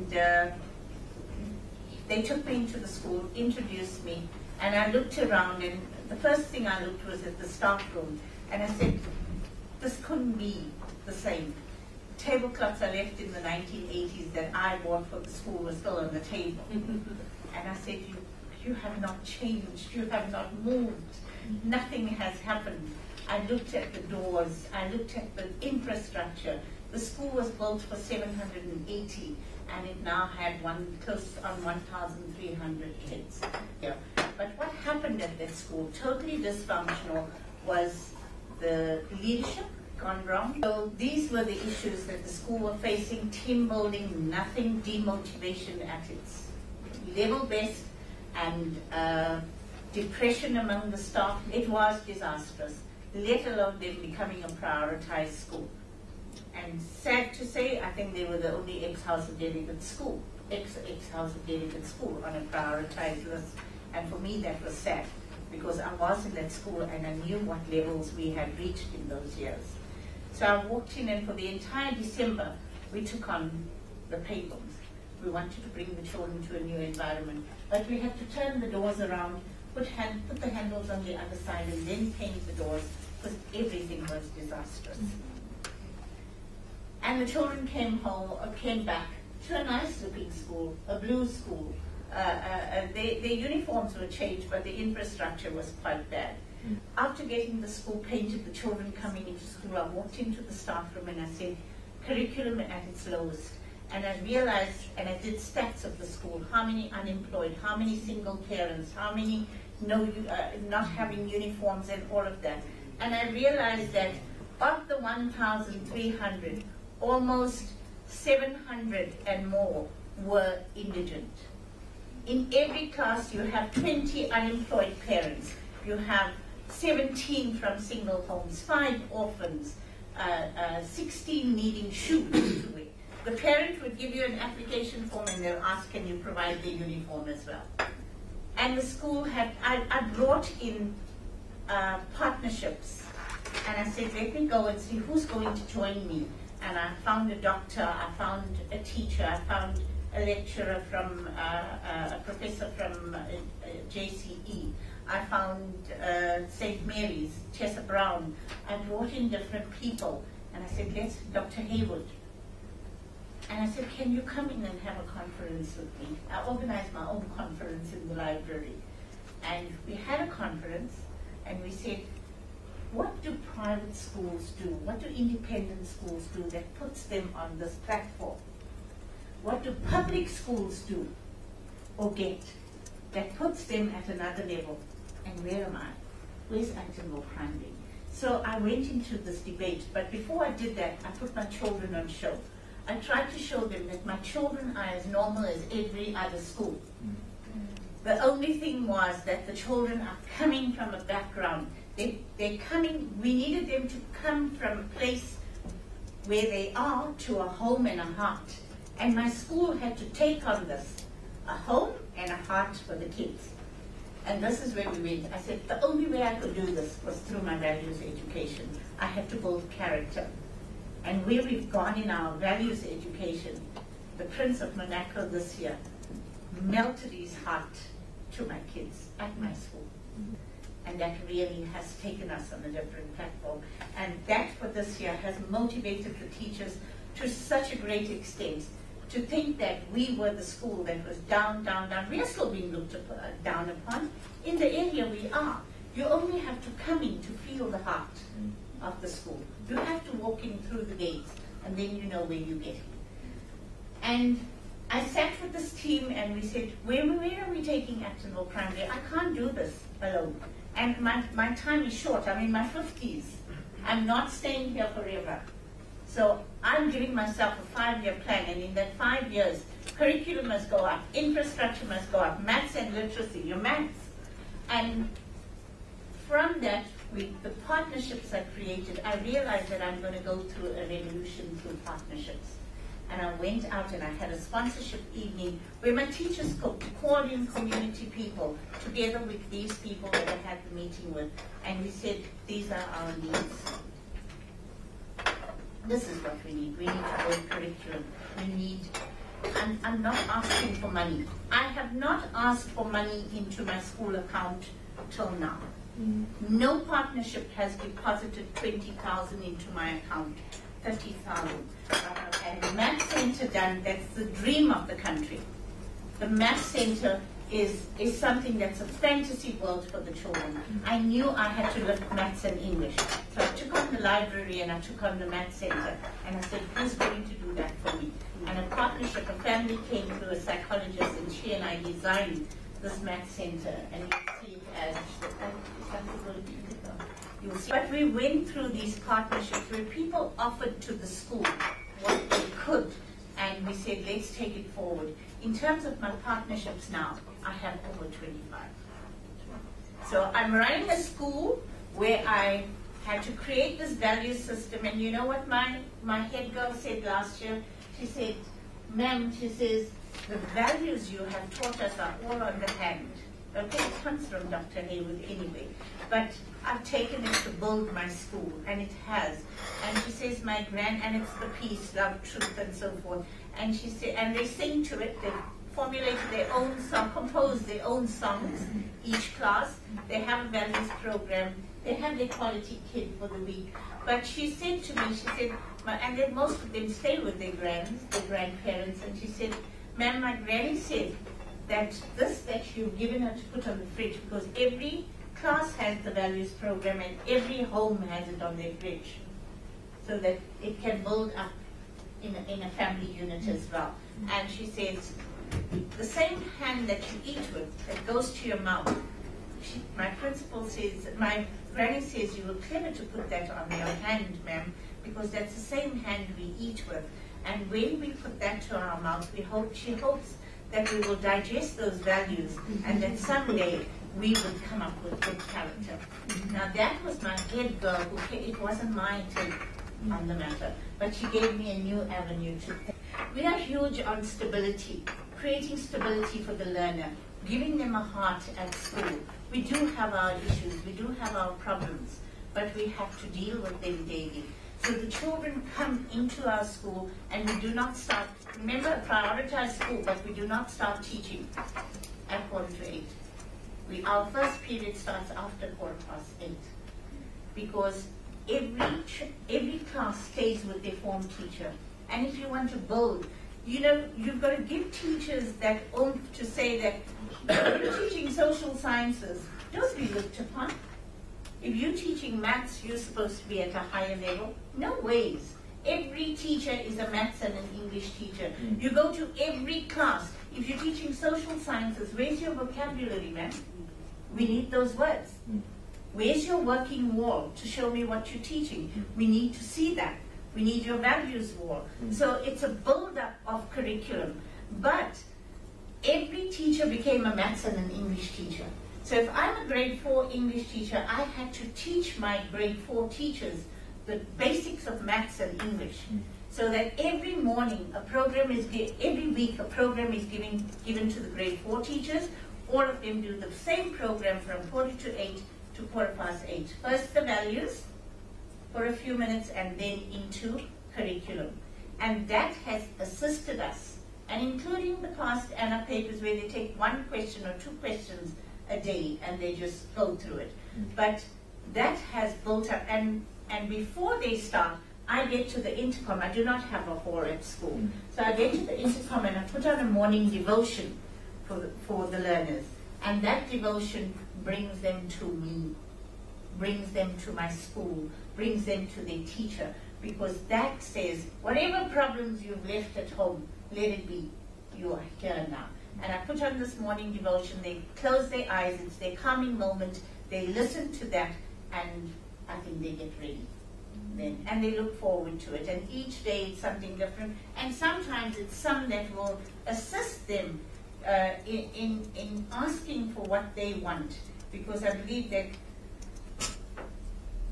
They took me into the school, introduced me, and I looked around, and the first thing I looked was at the staff room, and I said, this couldn't be the same. Tablecloths I left in the 1980s that I bought for the school were still on the table. And I said, you have not changed, you have not moved, nothing has happened. I looked at the doors, I looked at the infrastructure. The school was built for 780, and it now had close on 1,300 kids. Yeah. But what happened at that school, totally dysfunctional, was the leadership gone wrong. So these were the issues that the school were facing: team building, nothing, demotivation at its level best, and depression among the staff. It was disastrous, let alone them becoming a prioritized school. And sad to say, I think they were the only ex-House of Delegates school, ex-House of Delegates school on a prioritized list. And for me, that was sad, because I was in that school and I knew what levels we had reached in those years. So I walked in, and for the entire December, we took on the pavement. We wanted to bring the children to a new environment, but we had to turn the doors around, put the handles on the other side, and then paint the doors, because everything was disastrous. And the children came back to a nice-looking school, a blue school. Their uniforms were changed, but the infrastructure was quite bad. After getting the school painted, the children coming into school, I walked into the staff room and I said, curriculum at its lowest. And I realized, and I did stats of the school, how many unemployed, how many single parents, how many not having uniforms, and all of that. And I realized that of the 1,300, almost 700 and more were indigent. In every class you have 20 unemployed parents. You have 17 from single homes, 5 orphans, 16 needing shoes to wear. The parent would give you an application form and they'll ask, can you provide the uniform as well? And the school had, I brought in partnerships, and I said, let me go and see who's going to join me. And I found a doctor, I found a teacher, I found a lecturer from, a professor from JCE. I found St. Mary's, Chester Brown. I brought in different people, and I said, let's, Dr. Haywood. And I said, can you come in and have a conference with me? I organized my own conference in the library. And we had a conference, and we said, what do private schools do? What do independent schools do that puts them on this platform? What do public schools do or get that puts them at another level? And where am I? Where's Actonville Primary? So I went into this debate, but before I did that, I put my children on show. I tried to show them that my children are as normal as every other school. The only thing was that the children are coming from a background. They're coming, we needed them to come from a place where they are to a home and a heart. And my school had to take on this, a home and a heart for the kids. And this is where we went. I said, the only way I could do this was through my values education. I had to build character. And where we've gone in our values education, the Prince of Monaco this year melted his heart to my kids at my school. And that really has taken us on a different platform. And that for this year has motivated the teachers to such a great extent to think that we were the school that was down, down, down. We are still being looked down upon. In the area we are. You only have to come in to feel the heart of the school. You have to walk in through the gates, and then you know where you get. And I sat with this team and we said, where are we taking Actonville Primary? I can't do this alone. And my time is short. I'm in my 50s. I'm not staying here forever. So I'm giving myself a 5-year plan, and in that 5 years, curriculum must go up, infrastructure must go up, maths and literacy, your maths. And from that, the partnerships I created, I realized that I'm going to go through a revolution through partnerships. And I went out and I had a sponsorship evening where my teachers could call in community people together with these people that I had the meeting with. And we said, these are our needs. This is what we need. We need to build curriculum. We need I'm not asking for money. I have not asked for money into my school account till now. No partnership has deposited 20,000 into my account, 30,000. And the Math Center done, that's the dream of the country. The Math Center is something that's a fantasy world for the children. I knew I had to lift maths and English. So I took on the library and I took on the Math Center. And I said, who's going to do that for me? And a partnership, a family came through, a psychologist, and she and I designed this Math Center. And you see it as, you'll see. But we went through these partnerships where people offered to the school what they could. And we said, let's take it forward. In terms of my partnerships now, I have over 25. So I'm running a school where I had to create this value system. And you know what my head girl said last year? She said, ma'am, she says, the values you have taught us are all on the hand. Okay, it comes from Dr. Haywood anyway. But I've taken it to build my school, and it has. And she says, and it's the peace, love, truth, and so forth. And she said, and they sing to it. They formulated their own song, composed their own songs, each class. They have a values program. They have their quality kid for the week. But she said to me, she said, and then most of them stay with their grandparents, and she said, ma'am, my granny said that this that you've given her to put on the fridge, because every class has the values program and every home has it on their fridge, so that it can build up in a family unit as well. And she says, the same hand that you eat with, that goes to your mouth, my principal says, my granny says, you were clever to put that on your hand, ma'am, because that's the same hand we eat with. And when we put that to our mouth, she hopes that we will digest those values and that someday we would come up with good character. Now that was my head girl, it wasn't my take on the matter, but she gave me a new avenue to think. We are huge on stability, creating stability for the learner, giving them a heart at school. We do have our issues, we do have our problems, but we have to deal with them daily. So the children come into our school and we do not start, remember, prioritize school, but we do not start teaching at 7:45. Our first period starts after 8:15, because every class stays with their form teacher. And if you want to build, you've got to give teachers that oomph to say that if you're teaching social sciences, don't be looked upon. If you're teaching maths, you're supposed to be at a higher level. No ways. Every teacher is a maths and an English teacher. You go to every class. If you're teaching social sciences, where's your vocabulary, man? We need those words. Where's your working wall to show me what you're teaching? We need to see that. We need your values wall. So it's a build-up of curriculum. But every teacher became a maths and an English teacher. So if I'm a grade 4 English teacher, I had to teach my grade 4 teachers the basics of maths and English. So that every morning, every week, a program is given to the grade 4 teachers. All of them do the same program from 7:45 to 8:15. First the values for a few minutes and then into curriculum. And that has assisted us, and including the past ANA papers where they take one question or two questions a day and they just go through it. But that has built up, and before they start, I get to the intercom. I do not have a hall at school. So I get to the intercom and I put on a morning devotion for the learners. And that devotion brings them to me, brings them to my school, brings them to their teacher, because that says, whatever problems you've left at home, let it be. You are here now. And I put on this morning devotion. They close their eyes. It's their calming moment. They listen to that, and I think they get ready then. And they look forward to it. And each day it's something different. And sometimes it's some that will assist them in asking for what they want. Because I believe that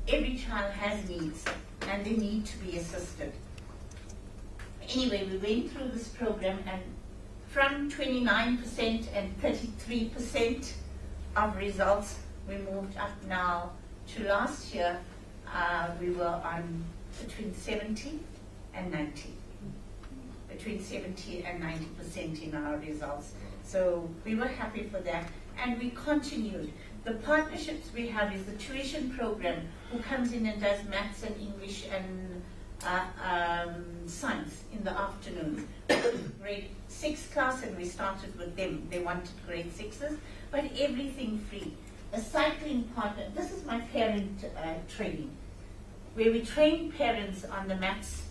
every child has needs, and they need to be assisted. Anyway, we went through this program, and from 29% and 33% of results, we moved up now to last year, we were on between 70 and 90. between 70 and 90% in our results. So we were happy for that, and we continued. The partnerships we have is the tuition program, who comes in and does maths and English and science in the afternoon. Grade 6 class, and we started with them. They wanted grade 6s, but everything free. A cycling partner. This is my parent training, where we train parents on the maths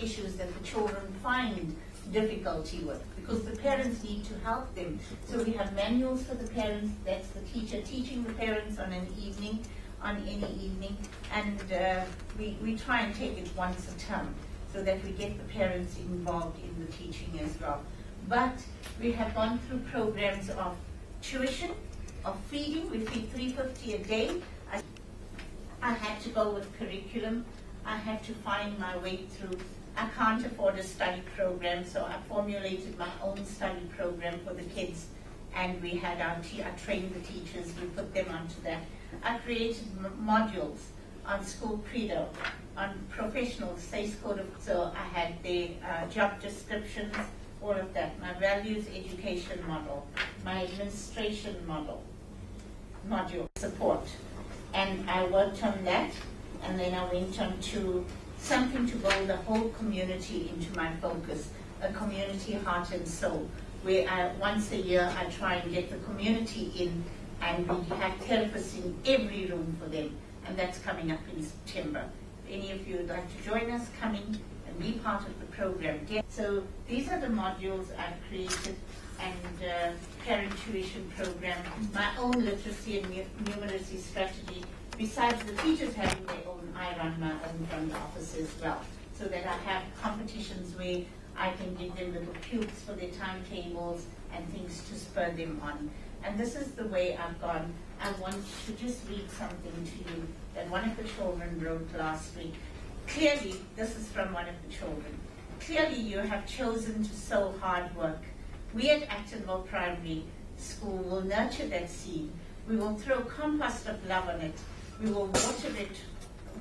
issues that the children find difficulty with, because the parents need to help them. So we have manuals for the parents. That's the teacher teaching the parents on any evening, and we try and take it once a term so that we get the parents involved in the teaching as well. But we have gone through programs of tuition, of feeding. We feed 350 a day. I had to go with curriculum. I had to find my way through. I can't afford a study program, so I formulated my own study program for the kids, and we had I trained the teachers, we put them onto that. I created modules on school credo, on professional SACE code so I had the job descriptions, all of that, my values education model, my administration module support, and I worked on that, and then I went on to something to build the whole community into my focus, a community heart and soul, where once a year I try and get the community in, and we have therapists in every room for them, and that's coming up in September. If any of you would like to join us, come in and be part of the program. So these are the modules I've created, and parent tuition program, my own literacy and numeracy strategy. Besides the teachers having their own, I run my own front office as well, so that I have competitions where I can give them little cubes for their timetables and things to spur them on. And this is the way I've gone. I want to just read something to you that one of the children wrote last week. Clearly, this is from one of the children. Clearly, you have chosen to sow hard work. We at Actonville Primary School will nurture that seed. We will throw compost of love on it. We will water it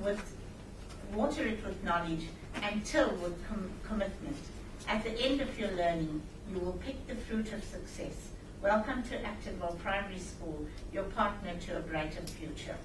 with knowledge and till with commitment. At the end of your learning, you will pick the fruit of success. Welcome to Actonville Primary School, your partner to a brighter future.